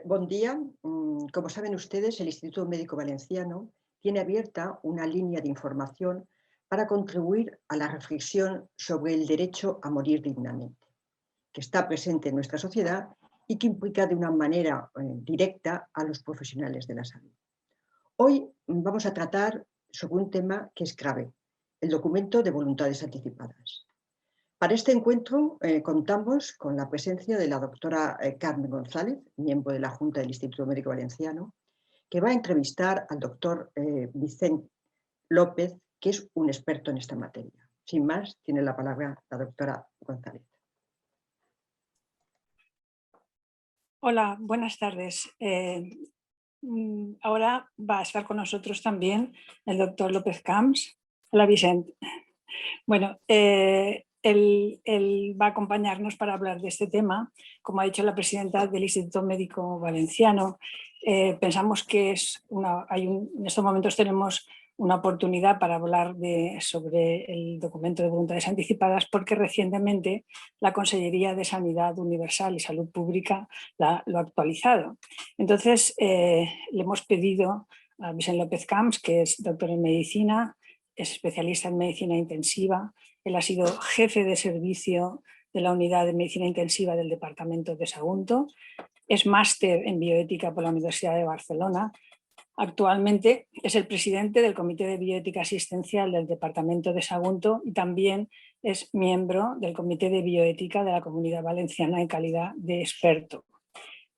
Buen día. Como saben ustedes, el Instituto Médico Valenciano tiene abierta una línea de información para contribuir a la reflexión sobre el derecho a morir dignamente, que está presente en nuestra sociedad y que implica de una manera directa a los profesionales de la salud. Hoy vamos a tratar sobre un tema que es clave, el documento de voluntades anticipadas. Para este encuentro contamos con la presencia de la doctora Carmen González, miembro de la Junta del Instituto Médico Valenciano, que va a entrevistar al doctor Vicente López, que es un experto en esta materia. Sin más, tiene la palabra la doctora González. Hola, buenas tardes. Ahora va a estar con nosotros también el doctor López Camps. Hola, Vicente. Bueno, él va a acompañarnos para hablar de este tema. Como ha dicho la presidenta del Instituto Médico Valenciano, pensamos que en estos momentos tenemos una oportunidad para hablar sobre el documento de voluntades anticipadas, porque recientemente la Consellería de Sanidad Universal y Salud Pública lo ha actualizado. Entonces, le hemos pedido a Vicente López Camps, que es doctor en medicina, es especialista en medicina intensiva. Él ha sido jefe de servicio de la unidad de medicina intensiva del departamento de Sagunto. Es máster en bioética por la Universidad de Barcelona. Actualmente es el presidente del Comité de Bioética Asistencial del departamento de Sagunto y también es miembro del Comité de Bioética de la Comunidad Valenciana en calidad de experto.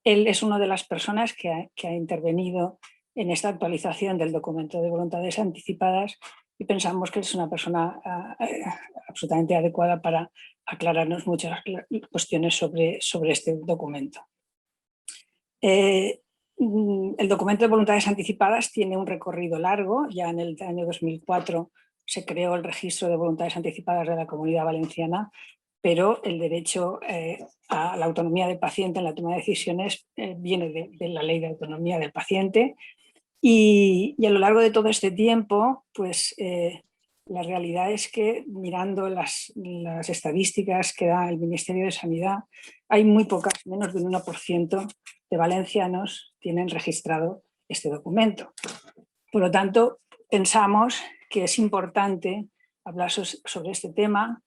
Él es una de las personas que ha intervenido en esta actualización del documento de voluntades anticipadas y pensamos que es una persona absolutamente adecuada para aclararnos muchas cuestiones sobre este documento. El documento de voluntades anticipadas tiene un recorrido largo. Ya en el año 2004 se creó el registro de voluntades anticipadas de la Comunidad Valenciana, pero el derecho a la autonomía del paciente en la toma de decisiones viene de la Ley de Autonomía del Paciente. Y a lo largo de todo este tiempo, pues la realidad es que mirando las estadísticas que da el Ministerio de Sanidad, hay muy pocas, menos de un 1% de valencianos tienen registrado este documento. Por lo tanto, pensamos que es importante hablar sobre este tema,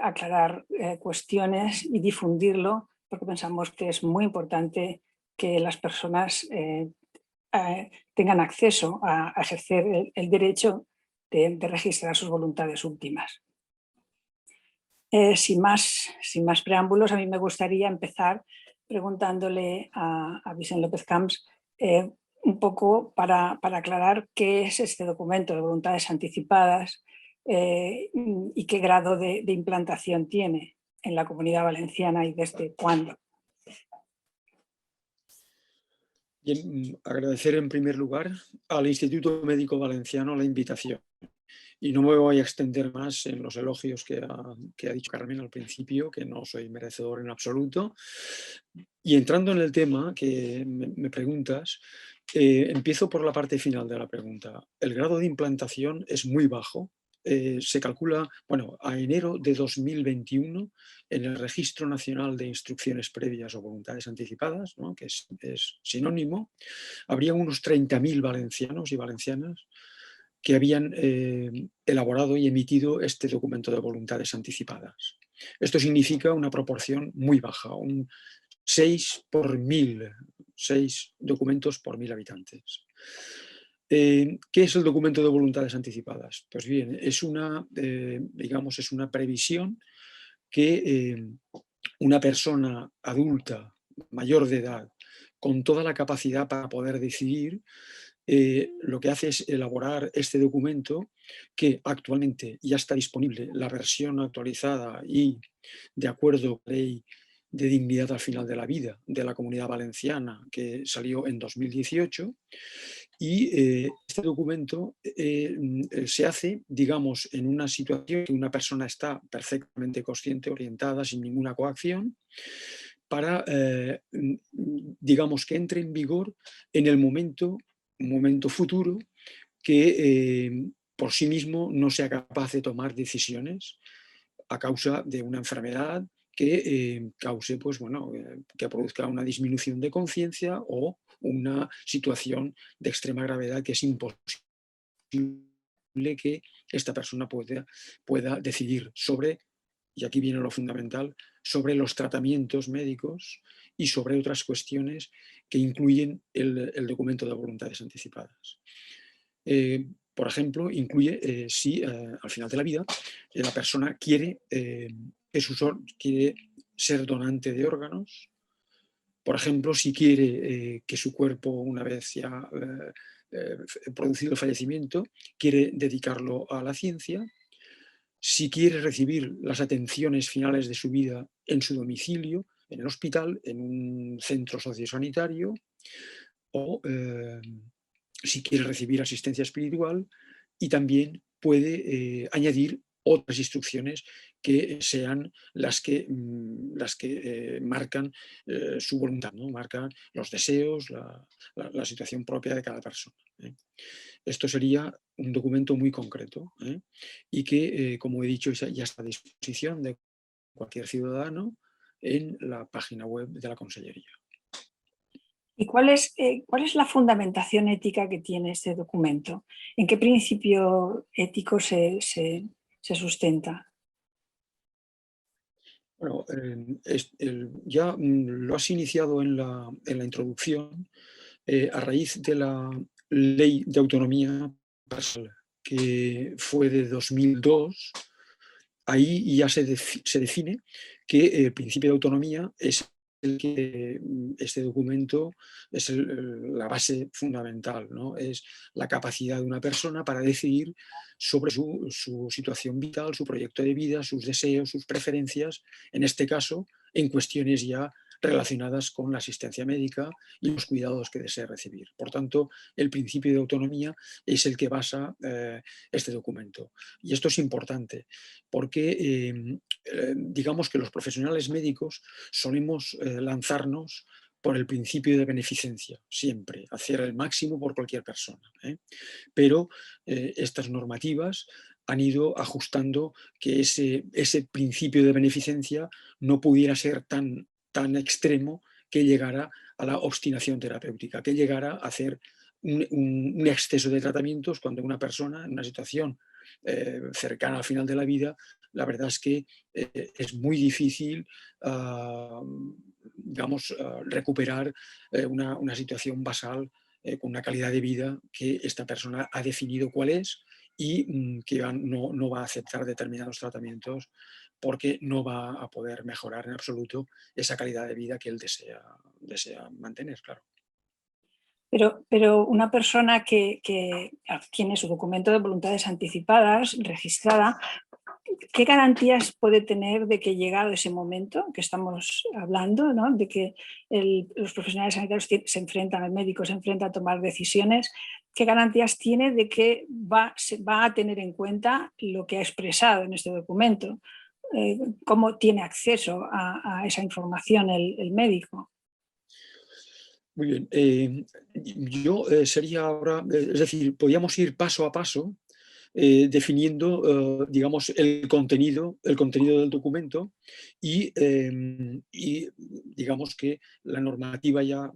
aclarar cuestiones y difundirlo, porque pensamos que es muy importante que las personas tengan acceso a ejercer el derecho de registrar sus voluntades últimas. Sin más preámbulos, a mí me gustaría empezar preguntándole a Vicente López Camps un poco para aclarar qué es este documento de voluntades anticipadas y qué grado de implantación tiene en la Comunidad Valenciana y desde cuándo. Bien, agradecer en primer lugar al Instituto Médico Valenciano la invitación. Y no me voy a extender más en los elogios que ha dicho Carmen al principio, que no soy merecedor en absoluto. Y entrando en el tema que me preguntas, empiezo por la parte final de la pregunta. El grado de implantación es muy bajo. Se calcula, bueno, a enero de 2021, en el Registro Nacional de Instrucciones Previas o Voluntades Anticipadas, ¿no?, que es sinónimo, habría unos 30.000 valencianos y valencianas que habían elaborado y emitido este documento de voluntades anticipadas. Esto significa una proporción muy baja, un 6 por 1000, 6 documentos por 1000 habitantes. ¿Qué es el documento de voluntades anticipadas? Pues bien, es una previsión que una persona adulta, mayor de edad, con toda la capacidad para poder decidir, lo que hace es elaborar este documento, que actualmente ya está disponible, la versión actualizada y de acuerdo a la Ley de Dignidad al Final de la Vida de la Comunidad Valenciana, que salió en 2018. Y este documento se hace, digamos, en una situación que una persona está perfectamente consciente, orientada, sin ninguna coacción, para, digamos, que entre en vigor en el momento, un momento futuro, que por sí mismo no sea capaz de tomar decisiones a causa de una enfermedad, que cause, pues bueno, que produzca una disminución de conciencia o una situación de extrema gravedad que es imposible que esta persona pueda decidir sobre, y aquí viene lo fundamental, sobre los tratamientos médicos y sobre otras cuestiones que incluyen el documento de voluntades anticipadas. Por ejemplo, incluye si al final de la vida la persona quiere ser donante de órganos. Por ejemplo, si quiere que su cuerpo, una vez ya producido el fallecimiento, quiere dedicarlo a la ciencia. Si quiere recibir las atenciones finales de su vida en su domicilio, en el hospital, en un centro sociosanitario, o si quiere recibir asistencia espiritual, y también puede añadir otras instrucciones que sean las que marcan su voluntad, ¿no? Marcan los deseos, la situación propia de cada persona. Esto sería un documento muy concreto y que, como he dicho, ya está a disposición de cualquier ciudadano en la página web de la Consellería. ¿Y cuál es la fundamentación ética que tiene este documento? ¿En qué principio ético se sustenta? Bueno, ya lo has iniciado en la introducción a raíz de la Ley de Autonomía Personal, que fue de 2002. Ahí ya se define que el principio de autonomía es el que este documento es la base fundamental, ¿no? Es la capacidad de una persona para decidir sobre su situación vital, su proyecto de vida, sus deseos, sus preferencias, en este caso, en cuestiones ya relacionadas con la asistencia médica y los cuidados que desea recibir. Por tanto, el principio de autonomía es el que basa este documento. Y esto es importante porque digamos que los profesionales médicos solemos lanzarnos por el principio de beneficencia, siempre, hacer el máximo por cualquier persona. Pero estas normativas han ido ajustando que ese principio de beneficencia no pudiera ser tan extremo que llegara a la obstinación terapéutica, que llegara a hacer un exceso de tratamientos cuando una persona en una situación cercana al final de la vida, la verdad es que es muy difícil digamos, recuperar una situación basal con una calidad de vida que esta persona ha definido cuál es y que no va a aceptar determinados tratamientos porque no va a poder mejorar en absoluto esa calidad de vida que él desea mantener, claro. Pero una persona que tiene su documento de voluntades anticipadas registrada, ¿qué garantías puede tener de que llegado ese momento que estamos hablando, ¿no? De que los profesionales sanitarios se enfrentan, el médico se enfrenta a tomar decisiones? ¿Qué garantías tiene de que va a tener en cuenta lo que ha expresado en este documento? ¿Cómo tiene acceso a esa información el médico? Muy bien. Yo sería ahora, es decir, podríamos ir paso a paso definiendo, digamos, el contenido del documento y digamos que la normativa ya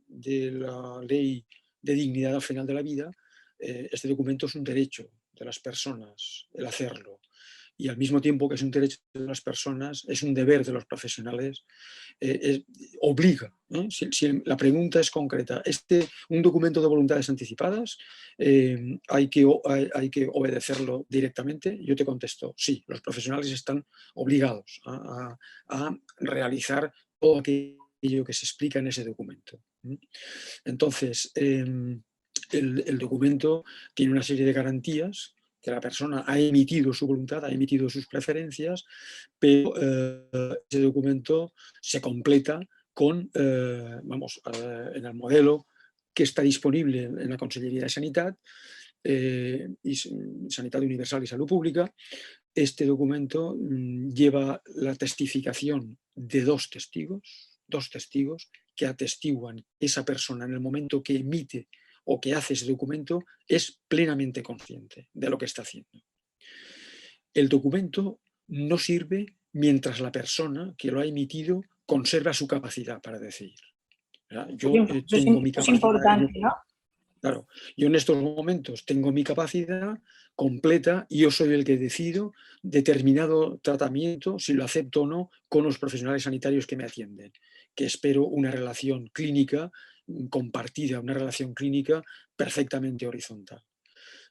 de la ley de dignidad al final de la vida, este documento es un derecho de las personas el hacerlo. Y al mismo tiempo que es un derecho de las personas, es un deber de los profesionales, obliga. Si la pregunta es concreta, un documento de voluntades anticipadas, hay que obedecerlo directamente. Yo te contesto, sí, los profesionales están obligados a realizar todo aquello que se explica en ese documento. Entonces, el documento tiene una serie de garantías que la persona ha emitido su voluntad, ha emitido sus preferencias, pero ese documento se completa con, en el modelo que está disponible en la Consellería de Sanidad, y Sanidad Universal y Salud Pública. Este documento lleva la testificación de dos testigos que atestiguan que esa persona en el momento que emite o que hace ese documento es plenamente consciente de lo que está haciendo. El documento no sirve mientras la persona que lo ha emitido conserva su capacidad para decidir. Yo tengo mi Es capacidad. importante, ¿no? Claro, yo en estos momentos tengo mi capacidad completa y yo soy el que decido determinado tratamiento, si lo acepto o no, con los profesionales sanitarios que me atienden, que espero una relación clínica compartida, una relación clínica perfectamente horizontal.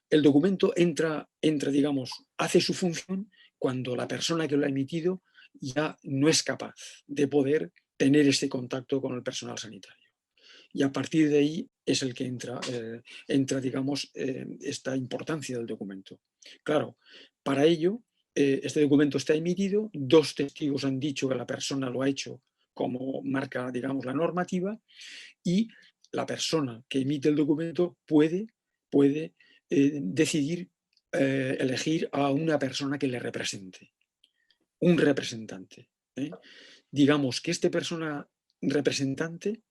El documento entra, digamos, hace su función cuando la persona que lo ha emitido ya no es capaz de poder tener este contacto con el personal sanitario. Y a partir de ahí es el que entra digamos, esta importancia del documento. Claro, para ello, este documento está emitido, 2 testigos han dicho que la persona lo ha hecho como marca, digamos, la normativa, y la persona que emite el documento puede decidir elegir a una persona que le represente, un representante. Digamos que esta persona representante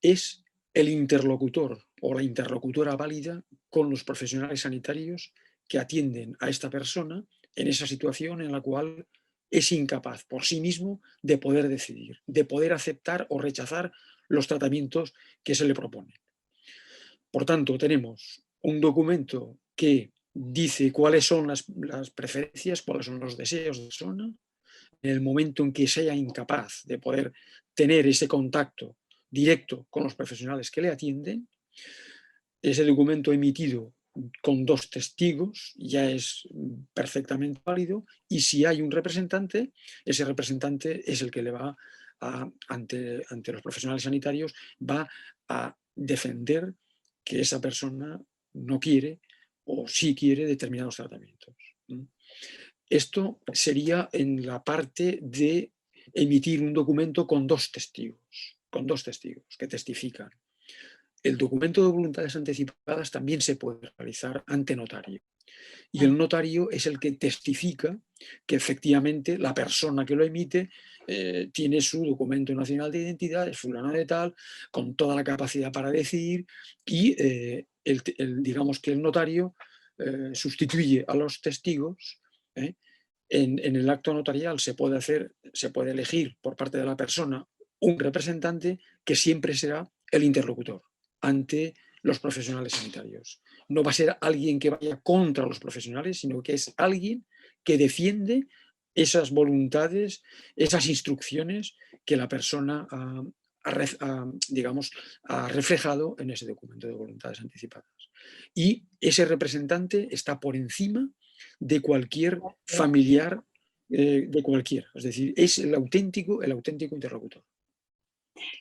es el interlocutor o la interlocutora válida con los profesionales sanitarios que atienden a esta persona en esa situación en la cual es incapaz por sí mismo de poder decidir, de poder aceptar o rechazar los tratamientos que se le proponen. Por tanto, tenemos un documento que dice cuáles son las preferencias, cuáles son los deseos de la persona. En el momento en que sea incapaz de poder tener ese contacto directo con los profesionales que le atienden, ese documento emitido con 2 testigos ya es perfectamente válido, y si hay un representante, ese representante es el que le va ante los profesionales sanitarios, va a defender que esa persona no quiere o sí quiere determinados tratamientos. Esto sería en la parte de emitir un documento con 2 testigos que testifican. El documento de voluntades anticipadas también se puede realizar ante notario. Y el notario es el que testifica que efectivamente la persona que lo emite tiene su documento nacional de identidad, es fulano de tal, con toda la capacidad para decidir, y digamos que el notario sustituye a los testigos. En el acto notarial se puede elegir por parte de la persona un representante que siempre será el interlocutor ante los profesionales sanitarios. No va a ser alguien que vaya contra los profesionales, sino que es alguien que defiende esas voluntades, esas instrucciones que la persona digamos, ha reflejado en ese documento de voluntades anticipadas. Y ese representante está por encima de cualquier familiar de cualquiera. Es decir, es el auténtico interlocutor.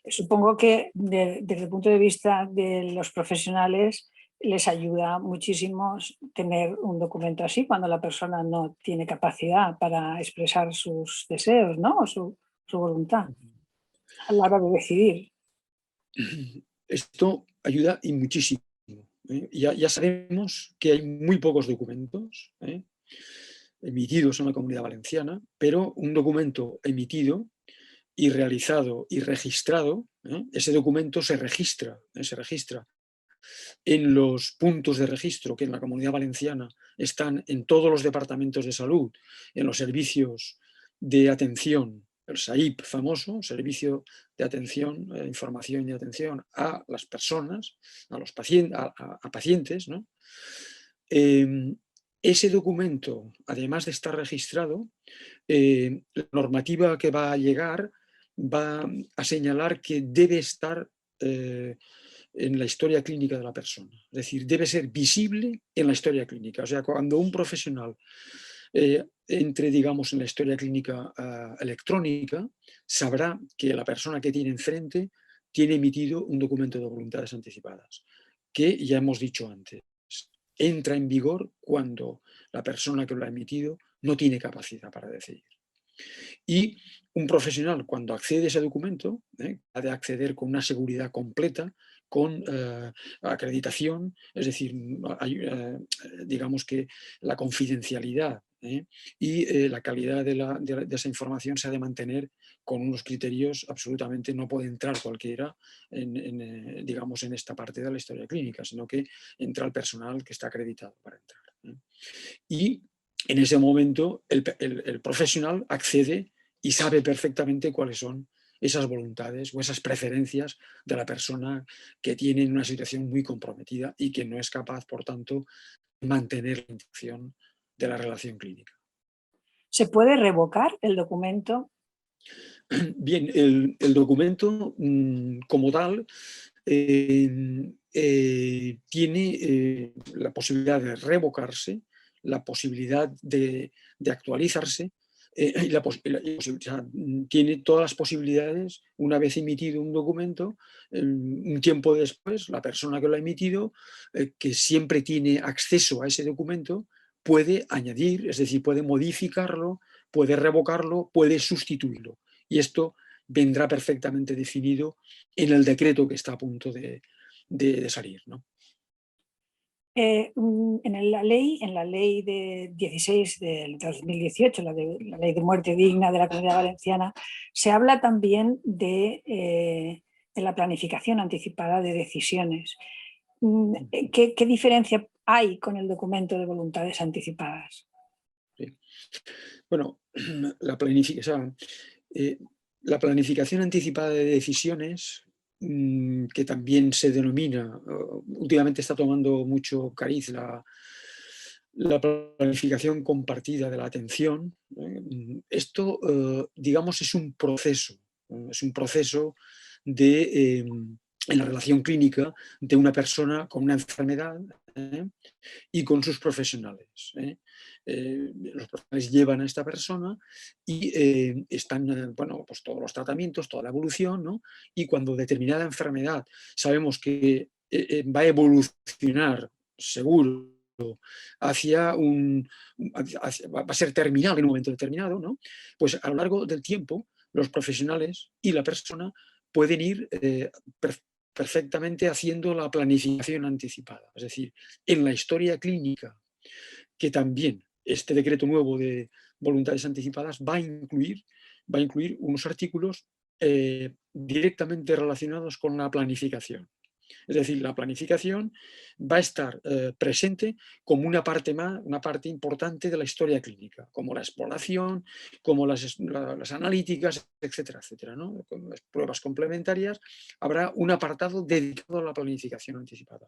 Supongo que desde el punto de vista de los profesionales les ayuda muchísimo tener un documento así cuando la persona no tiene capacidad para expresar sus deseos, ¿no? O su voluntad a la hora de decidir. Esto ayuda y muchísimo. Ya sabemos que hay muy pocos documentos emitidos en la Comunidad Valenciana, pero un documento emitido y realizado y registrado, ese documento se registra en los puntos de registro que en la Comunidad Valenciana están en todos los departamentos de salud, en los servicios de atención, el SAIP famoso, Servicio de Atención, Información y Atención a las personas, a los pacientes, ¿no? Ese documento, además de estar registrado, la normativa que va a llegar va a señalar que debe estar en la historia clínica de la persona. Es decir, debe ser visible en la historia clínica. O sea, cuando un profesional entre, digamos, en la historia clínica electrónica, sabrá que la persona que tiene enfrente tiene emitido un documento de voluntades anticipadas, que ya hemos dicho antes, entra en vigor cuando la persona que lo ha emitido no tiene capacidad para decidir. Y un profesional, cuando accede a ese documento, ha de acceder con una seguridad completa, con acreditación, es decir, digamos que la confidencialidad y la calidad de esa información se ha de mantener con unos criterios absolutamente. No puede entrar cualquiera digamos, en esta parte de la historia clínica, sino que entra el personal que está acreditado para entrar. Y en ese momento el profesional accede y sabe perfectamente cuáles son esas voluntades o esas preferencias de la persona que tiene una situación muy comprometida y que no es capaz, por tanto, de mantener la intención de la relación clínica. ¿Se puede revocar el documento? Bien, el documento como tal tiene la posibilidad de revocarse, la posibilidad de actualizarse, tiene todas las posibilidades. Una vez emitido un documento, un tiempo después, la persona que lo ha emitido, que siempre tiene acceso a ese documento, puede añadir, es decir, puede modificarlo, puede revocarlo, puede sustituirlo. Y esto vendrá perfectamente definido en el decreto que está a punto de salir, ¿no? En la ley de 16 del 2018, la ley de muerte digna de la Comunidad Valenciana, se habla también de la planificación anticipada de decisiones. ¿Qué diferencia hay con el documento de voluntades anticipadas? Sí. Bueno, la planificación anticipada de decisiones, que también se denomina, últimamente está tomando mucho cariz la planificación compartida de la atención. Esto, digamos, es un proceso en la relación clínica de una persona con una enfermedad y con sus profesionales. Los profesionales llevan a esta persona y están, bueno, pues todos los tratamientos, toda la evolución, ¿no? Y cuando determinada enfermedad sabemos que va a evolucionar seguro hacia va a ser terminal en un momento determinado, ¿no? Pues a lo largo del tiempo los profesionales y la persona pueden ir perfectamente haciendo la planificación anticipada. Es decir, en la historia clínica, que también este decreto nuevo de voluntades anticipadas va a incluir unos artículos directamente relacionados con la planificación. Es decir, la planificación va a estar presente como una parte importante de la historia clínica, como la exploración, como las analíticas, etcétera, etcétera, ¿no? Con las pruebas complementarias, habrá un apartado dedicado a la planificación anticipada,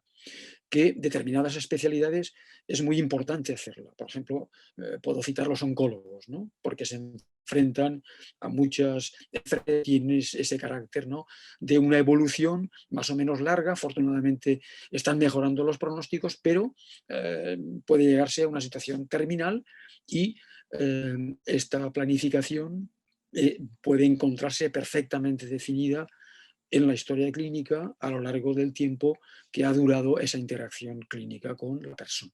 que determinadas especialidades es muy importante hacerla. Por ejemplo, puedo citar los oncólogos, ¿no? Porque se enfrentan a muchas enfermedades, tienen ese carácter, ¿no? De una evolución más o menos larga. Afortunadamente están mejorando los pronósticos, pero puede llegarse a una situación terminal y esta planificación puede encontrarse perfectamente definida en la historia clínica a lo largo del tiempo que ha durado esa interacción clínica con la persona.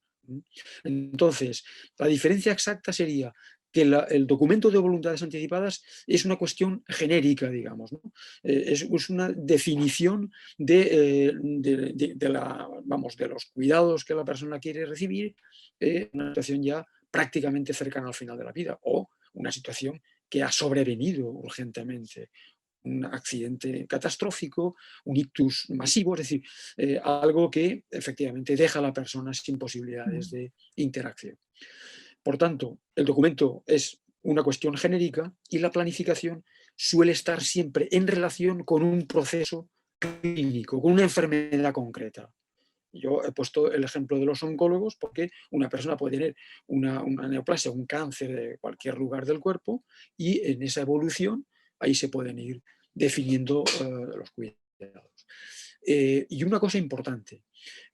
Entonces, la diferencia exacta sería que el documento de voluntades anticipadas es una cuestión genérica, digamos, ¿no? Es una definición de los cuidados que la persona quiere recibir en una situación ya prácticamente cercana al final de la vida, o una situación que ha sobrevenido urgentemente, un accidente catastrófico, un ictus masivo, es decir, algo que efectivamente deja a la persona sin posibilidades de interacción. Por tanto, el documento es una cuestión genérica y la planificación suele estar siempre en relación con un proceso clínico, con una enfermedad concreta. Yo he puesto el ejemplo de los oncólogos porque una persona puede tener una neoplasia, un cáncer de cualquier lugar del cuerpo, y en esa evolución ahí se pueden ir definiendo los cuidados. Y una cosa importante,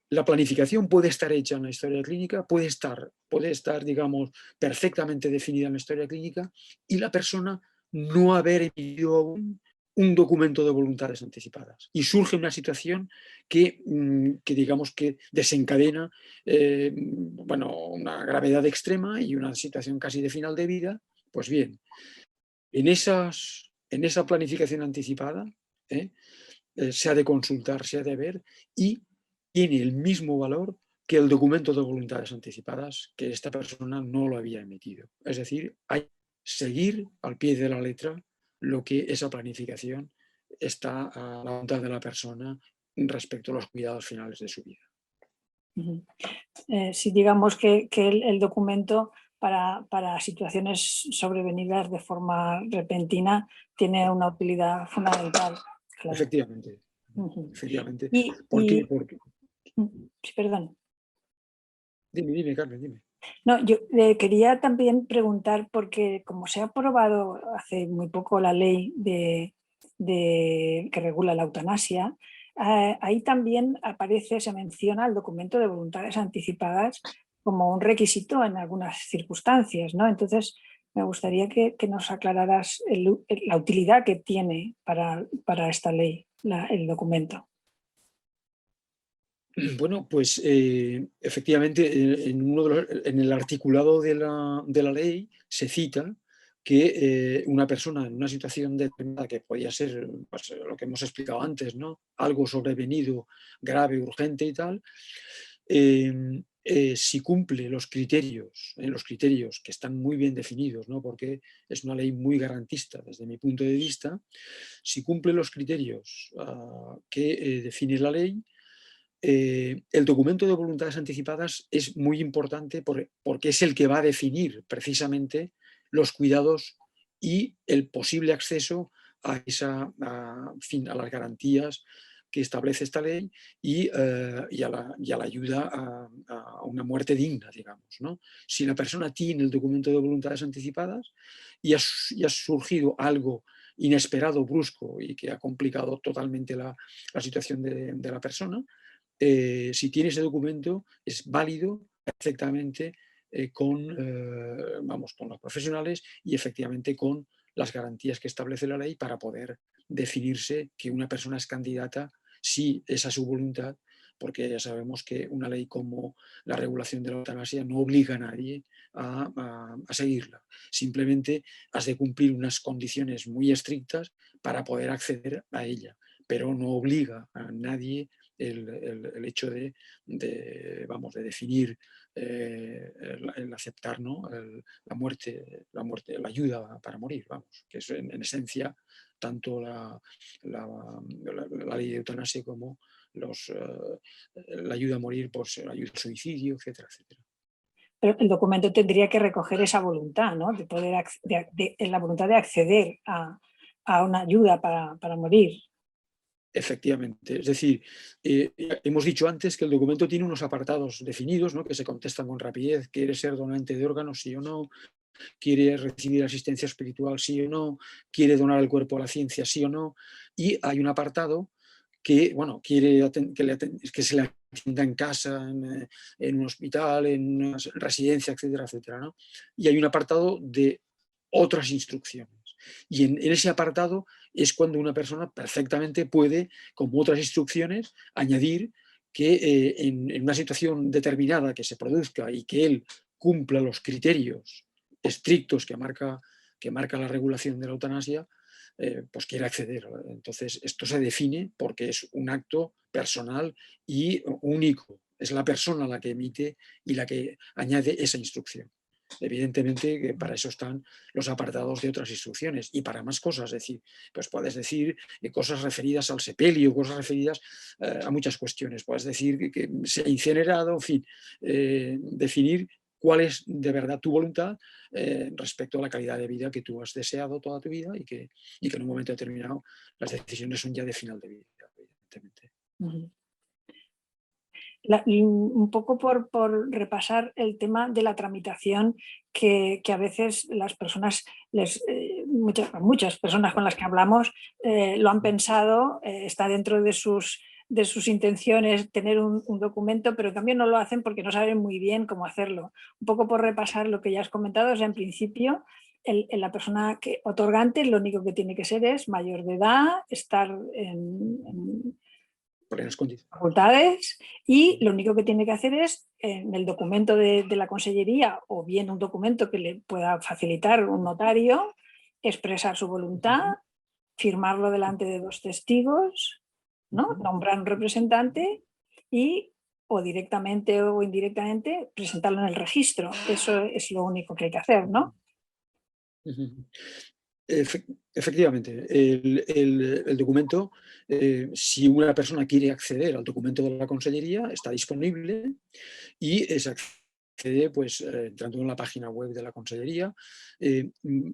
la planificación puede estar hecha en la historia clínica, puede estar, digamos, perfectamente definida en la historia clínica, y la persona no haber emitido aún un documento de voluntades anticipadas. Y surge una situación que digamos que desencadena una gravedad extrema y una situación casi de final de vida. Pues bien, en esa planificación anticipada se ha de consultar, se ha de ver, y tiene el mismo valor que el documento de voluntades anticipadas que esta persona no lo había emitido. Es decir, hay que seguir al pie de la letra lo que esa planificación está a la voluntad de la persona respecto a los cuidados finales de su vida. Si digamos que el documento para situaciones sobrevenidas de forma repentina tiene una utilidad fundamental. Claro. Efectivamente. Ujú. Efectivamente. Y, ¿Por qué? y- Porque... sí, perdón. Dime, Carmen, dime. No, yo quería también preguntar, porque como se ha aprobado hace muy poco la ley que regula la eutanasia, ahí también aparece, se menciona el documento de voluntades anticipadas como un requisito en algunas circunstancias, ¿no? Entonces, me gustaría que nos aclararas la utilidad que tiene para esta ley, el documento. Bueno, pues efectivamente en el articulado de la ley se cita que una persona en una situación determinada, que podía ser pues, lo que hemos explicado antes, ¿no? Algo sobrevenido, grave, urgente y tal, si cumple los criterios que están muy bien definidos, ¿no? Porque es una ley muy garantista desde mi punto de vista, si cumple los criterios que define la ley, el documento de voluntades anticipadas es muy importante porque es el que va a definir precisamente los cuidados y el posible acceso a las garantías que establece esta ley y a la ayuda a una muerte digna, digamos, ¿no? Si la persona tiene el documento de voluntades anticipadas y ha surgido algo inesperado, brusco y que ha complicado totalmente la situación de la persona, si tiene ese documento es válido perfectamente con los profesionales y efectivamente con las garantías que establece la ley para poder definirse que una persona es candidata si esa es su voluntad, porque ya sabemos que una ley como la regulación de la eutanasia no obliga a nadie a seguirla. Simplemente has de cumplir unas condiciones muy estrictas para poder acceder a ella, pero no obliga a nadie el hecho de definir el aceptar, ¿no? la muerte, la ayuda para morir, vamos, que es en esencia tanto la ley de eutanasia como la ayuda a morir por la ayuda al suicidio, etcétera, etcétera. Pero el documento tendría que recoger esa voluntad, ¿no? De poder la voluntad de acceder a una ayuda para morir. Efectivamente, es decir, hemos dicho antes que el documento tiene unos apartados definidos, ¿no? Que se contestan con rapidez: quiere ser donante de órganos, sí o no; quiere recibir asistencia espiritual, sí o no; quiere donar el cuerpo a la ciencia, sí o no. Y hay un apartado que, bueno, quiere que se le atienda en casa, en un hospital, en una residencia, etcétera, etcétera, ¿no? Y hay un apartado de otras instrucciones. Y en ese apartado es cuando una persona perfectamente puede, como otras instrucciones, añadir que en una situación determinada que se produzca y que él cumpla los criterios estrictos que marca la regulación de la eutanasia, pues quiere acceder. Entonces, esto se define porque es un acto personal y único. Es la persona la que emite y la que añade esa instrucción. Evidentemente que para eso están los apartados de otras instrucciones y para más cosas, es decir, pues puedes decir cosas referidas al sepelio, cosas referidas a muchas cuestiones, puedes decir que se ha incinerado, en fin, definir cuál es de verdad tu voluntad respecto a la calidad de vida que tú has deseado toda tu vida y que en un momento determinado las decisiones son ya de final de vida, evidentemente. Uh-huh. Un poco por repasar el tema de la tramitación que a veces las personas, muchas personas con las que hablamos lo han pensado, está dentro de sus intenciones tener un documento, pero también no lo hacen porque no saben muy bien cómo hacerlo. Un poco por repasar lo que ya has comentado, es en principio la persona otorgante lo único que tiene que ser es mayor de edad, estar en facultades, y lo único que tiene que hacer es en el documento de la consellería o bien un documento que le pueda facilitar un notario, expresar su voluntad, firmarlo delante de 2 testigos, ¿no? Nombrar un representante y o directamente o indirectamente presentarlo en el registro. Eso es lo único que hay que hacer, ¿no? Efectivamente, el documento, si una persona quiere acceder al documento de la consellería, está disponible y es accede pues, entrando en la página web de la Consellería.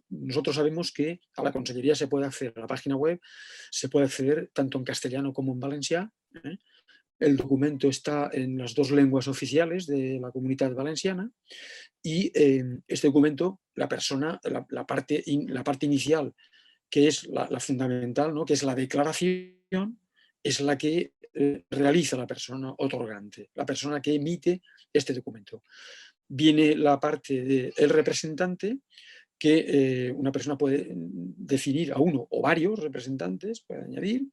Nosotros sabemos que a la Consellería se puede acceder a la página web, se puede acceder tanto en castellano como en valencià. El documento está en las dos lenguas oficiales de la Comunitat Valenciana y este documento, la parte inicial, que es la fundamental, ¿no?, que es la declaración, es la que realiza la persona otorgante, la persona que emite este documento. Viene la parte del representante, que una persona puede definir a uno o varios representantes, puede añadir,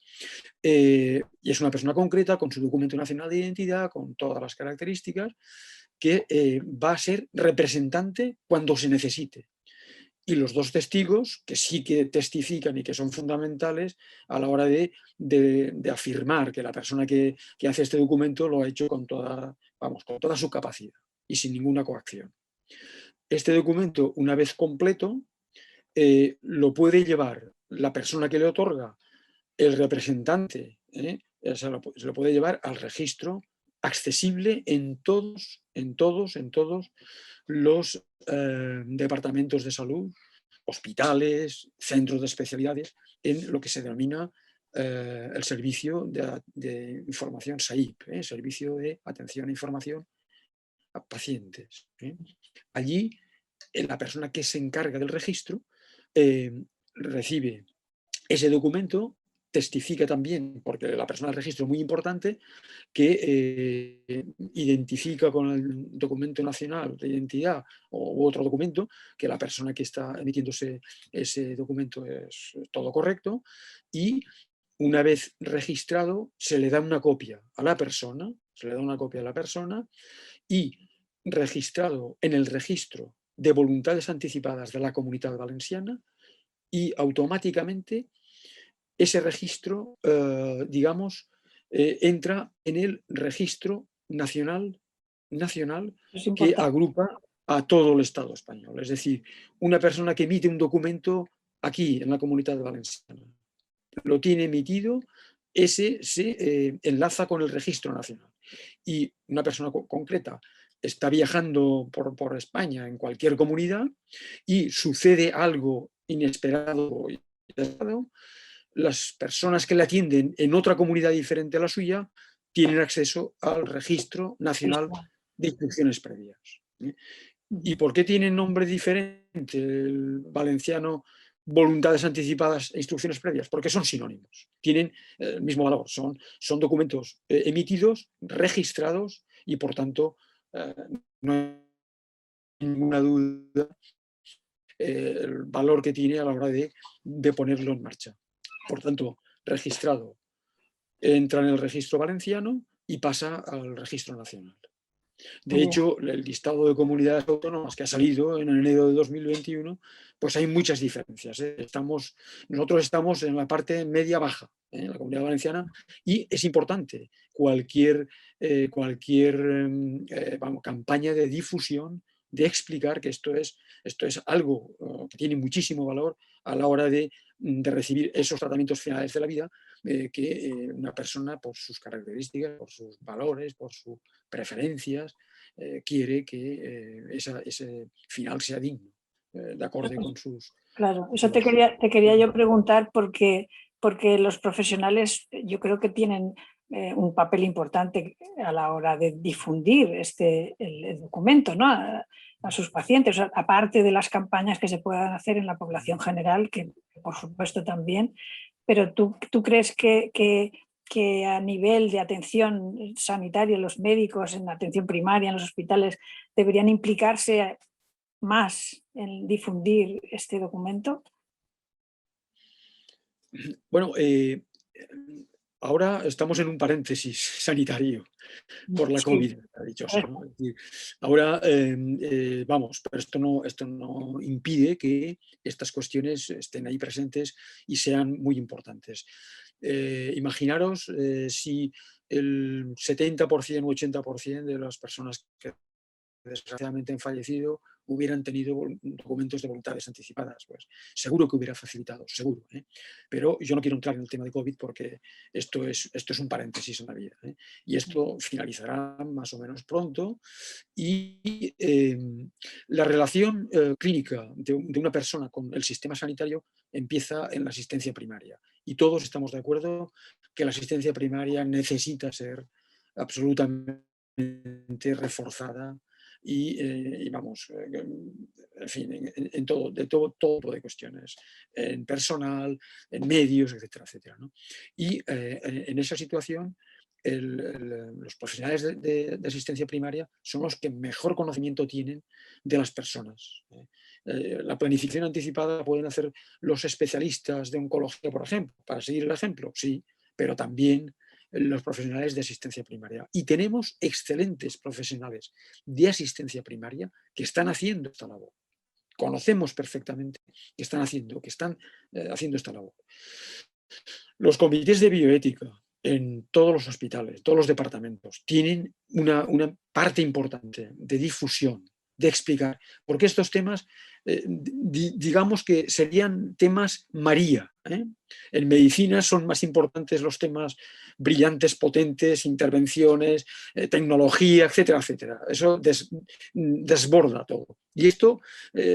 y es una persona concreta con su documento nacional de identidad, con todas las características, que va a ser representante cuando se necesite. Y los dos testigos, que sí que testifican y que son fundamentales a la hora de afirmar que la persona que hace este documento lo ha hecho con toda su capacidad y sin ninguna coacción. Este documento, una vez completo, lo puede llevar la persona que le otorga, el representante, se lo puede llevar al registro accesible en todos los departamentos de salud, hospitales, centros de especialidades, en lo que se denomina el servicio de información SAIP, Servicio de Atención e Información a Pacientes. Allí, la persona que se encarga del registro recibe ese documento, testifica también, porque la persona del registro es muy importante, que identifica con el documento nacional de identidad u otro documento que la persona que está emitiendo ese documento es todo correcto, y una vez registrado se le da una copia a la persona, y registrado en el registro de voluntades anticipadas de la Comunitat Valenciana, y automáticamente ese registro, entra en el registro nacional que agrupa a todo el Estado español. Es decir, una persona que emite un documento aquí en la Comunitat Valenciana, lo tiene emitido, ese se enlaza con el registro nacional. Y una persona concreta está viajando por España en cualquier comunidad y sucede algo inesperado, las personas que le atienden en otra comunidad diferente a la suya tienen acceso al registro nacional de instrucciones previas. ¿Y por qué tienen nombre diferente el valenciano voluntades anticipadas e instrucciones previas? Porque son sinónimos, tienen el mismo valor, son documentos emitidos, registrados, y por tanto no hay ninguna duda el valor que tiene a la hora de ponerlo en marcha. Por tanto, registrado, entra en el registro valenciano y pasa al registro nacional. De hecho, el listado de comunidades autónomas que ha salido en enero de 2021, pues hay muchas diferencias. Nosotros estamos en la parte media-baja, en la Comunidad Valenciana, y es importante cualquier campaña de difusión, de explicar que esto es algo que tiene muchísimo valor a la hora de recibir esos tratamientos finales de la vida, que una persona, por sus características, por sus valores, por sus preferencias, quiere que ese final sea digno, de acorde con sus... Claro, eso te quería yo preguntar porque los profesionales yo creo que tienen un papel importante a la hora de difundir el documento, ¿no?, a sus pacientes, aparte de las campañas que se puedan hacer en la población general, que por supuesto también, pero ¿tú crees que a nivel de atención sanitaria, los médicos en la atención primaria, en los hospitales, deberían implicarse más en difundir este documento? Bueno, ahora estamos en un paréntesis sanitario por la COVID, ha dicho así, ¿no? Es decir, ahora, pero esto no impide que estas cuestiones estén ahí presentes y sean muy importantes. Imaginaros si el 70% u 80% de las personas que desgraciadamente han fallecido hubieran tenido documentos de voluntades anticipadas, pues seguro que hubiera facilitado, seguro. Pero yo no quiero entrar en el tema de COVID porque esto es un paréntesis en la vida. Y esto finalizará más o menos pronto. Y la relación clínica de una persona con el sistema sanitario empieza en la asistencia primaria. Y todos estamos de acuerdo que la asistencia primaria necesita ser absolutamente reforzada y vamos, en fin, en todo, todo tipo de cuestiones, en personal, en medios, etcétera, etcétera, ¿no? Y en esa situación los profesionales de asistencia primaria son los que mejor conocimiento tienen de las personas. La planificación anticipada pueden hacer los especialistas de oncología, por ejemplo, para seguir el ejemplo, sí, pero también los profesionales de asistencia primaria. Y tenemos excelentes profesionales de asistencia primaria que están haciendo esta labor. Conocemos perfectamente que están haciendo esta labor. Los comités de bioética en todos los hospitales, todos los departamentos, tienen una parte importante de difusión, de explicar, porque estos temas, digamos que serían temas María. En medicina son más importantes los temas brillantes, potentes, intervenciones, tecnología, etcétera, etcétera. Eso desborda todo. Y esto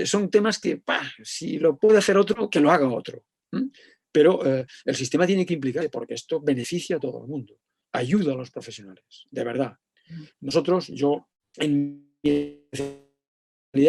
son temas que, si lo puede hacer otro, que lo haga otro. Pero el sistema tiene que implicar, porque esto beneficia a todo el mundo, ayuda a los profesionales, de verdad. Nosotros, yo, en mi especialidad,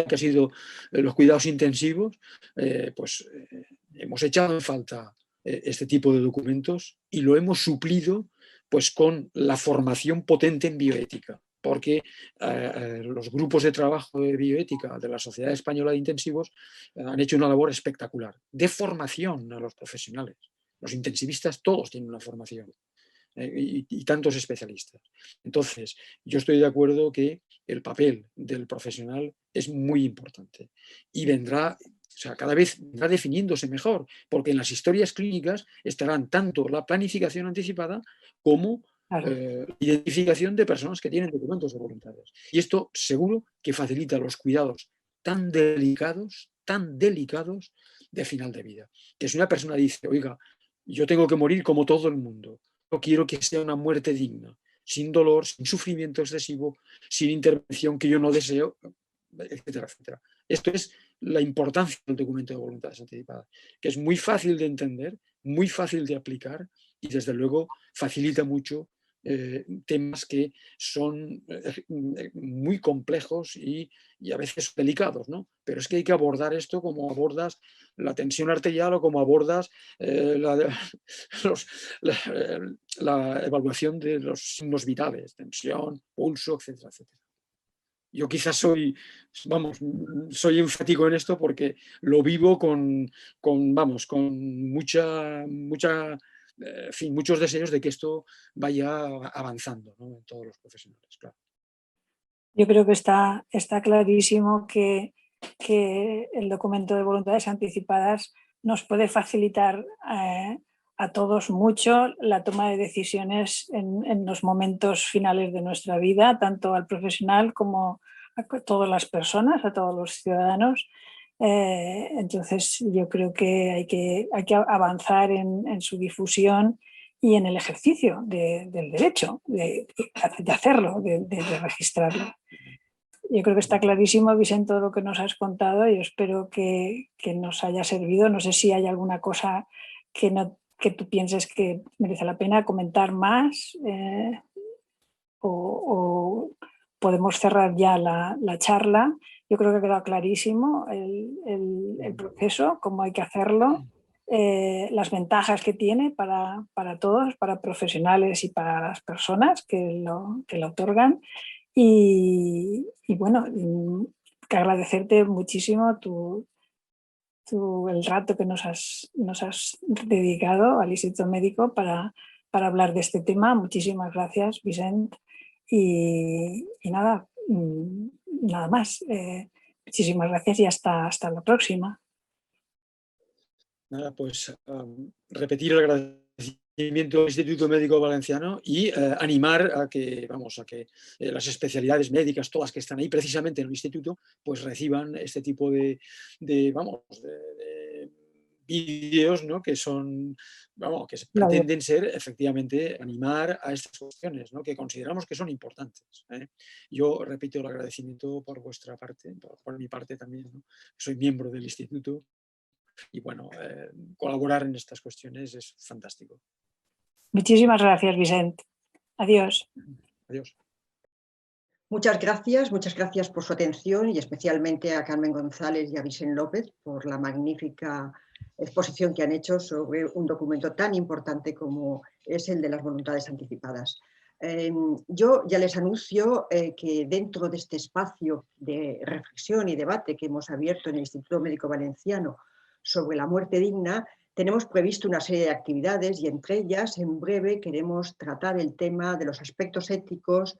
que ha sido los cuidados intensivos, hemos echado en falta este tipo de documentos y lo hemos suplido pues, con la formación potente en bioética, porque los grupos de trabajo de bioética de la Sociedad Española de Intensivos han hecho una labor espectacular de formación a los profesionales. Los intensivistas todos tienen una formación y tantos especialistas. Entonces, yo estoy de acuerdo que el papel del profesional es muy importante y vendrá, o sea, cada vez va definiéndose mejor, porque en las historias clínicas estarán tanto la planificación anticipada como identificación de personas que tienen documentos de voluntades. Y esto seguro que facilita los cuidados tan delicados de final de vida. Que si una persona dice, oiga, yo tengo que morir como todo el mundo, yo quiero que sea una muerte digna, sin dolor, sin sufrimiento excesivo, sin intervención que yo no deseo, etcétera, etcétera. Esto es la importancia del documento de voluntades anticipadas, que es muy fácil de entender, muy fácil de aplicar y desde luego facilita mucho temas que son muy complejos y a veces delicados, ¿no? Pero es que hay que abordar esto como abordas la tensión arterial o como abordas la evaluación de los signos vitales, tensión, pulso, etcétera, etcétera. Yo quizás soy enfático en esto porque lo vivo con muchos deseos de que esto vaya avanzando, ¿no? En todos los profesionales, claro. Yo creo que está clarísimo que el documento de voluntades anticipadas nos puede facilitar a todos mucho la toma de decisiones en los momentos finales de nuestra vida, tanto al profesional como a todas las personas, a todos los ciudadanos. Entonces yo creo que hay que avanzar en su difusión y en el ejercicio del derecho, de hacerlo, de registrarlo. Yo creo que está clarísimo, Vicente, todo lo que nos has contado. Yo espero que nos haya servido. No sé si hay alguna cosa que tú pienses que merece la pena comentar más o podemos cerrar ya la charla. Yo creo que ha quedado clarísimo el proceso, cómo hay que hacerlo, las ventajas que tiene para todos, para profesionales y para las personas que lo otorgan. Y bueno, que agradecerte muchísimo el rato que nos has dedicado al Instituto Médico para hablar de este tema. Muchísimas gracias, Vicente. Y nada más. Muchísimas gracias y hasta la próxima. Nada, pues repetir el agradecimiento del Instituto Médico Valenciano y animar a que, las especialidades médicas, todas que están ahí precisamente en el instituto, pues reciban este tipo de vídeos, ¿no? Que son, que pretenden ser efectivamente animar a estas cuestiones, ¿no? Que consideramos que son importantes, ¿eh? Yo repito el agradecimiento por vuestra parte, por mi parte también, ¿no? Soy miembro del instituto y bueno, colaborar en estas cuestiones es fantástico. Muchísimas gracias, Vicent. Adiós. Adiós. Muchas gracias por su atención y especialmente a Carmen González y a Vicent López por la magnífica exposición que han hecho sobre un documento tan importante como es el de las voluntades anticipadas. Yo ya les anuncio que dentro de este espacio de reflexión y debate que hemos abierto en el Instituto Médico Valenciano sobre la muerte digna, tenemos previsto una serie de actividades y entre ellas, en breve, queremos tratar el tema de los aspectos éticos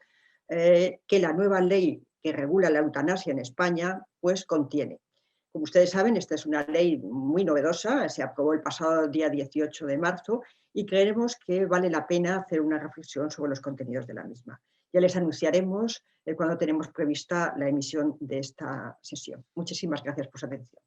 que la nueva ley que regula la eutanasia en España pues contiene. Como ustedes saben, esta es una ley muy novedosa, se aprobó el pasado día 18 de marzo y creemos que vale la pena hacer una reflexión sobre los contenidos de la misma. Ya les anunciaremos cuando tenemos prevista la emisión de esta sesión. Muchísimas gracias por su atención.